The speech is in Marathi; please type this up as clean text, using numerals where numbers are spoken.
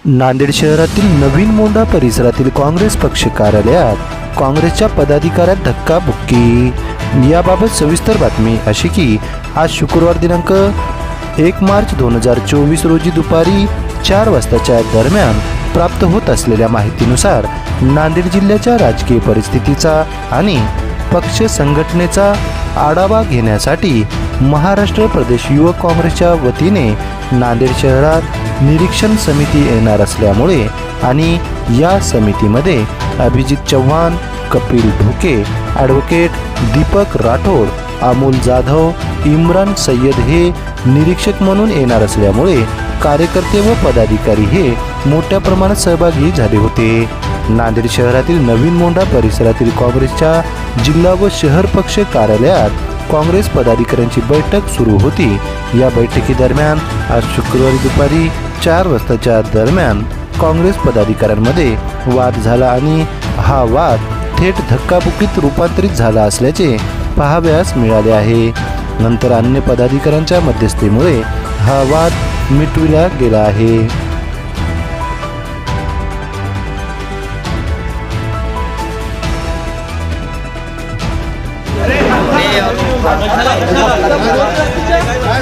नांदेड शहरातील नवीन मोंढा परिसरातील काँग्रेस पक्ष कार्यालयात काँग्रेसच्या पदाधिकाऱ्यात धक्काबुक्की। याबाबत सविस्तर बातमी अशी की आज शुक्रवार दिनांक 1 मार्च 2024 रोजी दुपारी 4 वाजताच्या दरम्यान प्राप्त होत असलेल्या माहितीनुसार नांदेड जिल्ह्याच्या राजकीय परिस्थितीचा आणि पक्ष संघटनेचा आढावा घेण्यासाठी महाराष्ट्र प्रदेश युवक काँग्रेसच्या वतीने नांदेड शहरात निरीक्षण समिती येणार असल्यामुळे आणि या समितीमध्ये अभिजित चव्हाण, कपिल ढोके, ॲडव्होकेट दीपक राठोड, अमोल जाधव, इम्रान सय्यद हे निरीक्षक म्हणून येणार असल्यामुळे कार्यकर्ते व पदाधिकारी हे मोठ्या प्रमाणात सहभागी झाले होते। नांदेड शहरातील नवीन मोंढा परिसरातील काँग्रेसच्या जिल्हा व शहर पक्ष कार्यालयात काँग्रेस पदाधिकाऱ्यांची बैठक सुरू होती। या बैठकीदरम्यान आज शुक्रवारी दुपारी 4 वाजताच्या दरम्यान काँग्रेस पदाधिकाऱ्यांमध्ये वाद झाला आणि हा वाद थेट धक्काबुक्कीत रूपांतरित झाला असल्याचे पाहावयास मिळाले आहे। नंतर अन्य पदाधिकाऱ्यांच्या मध्यस्थीमुळे हा वाद मिटविला गेला आहे। काय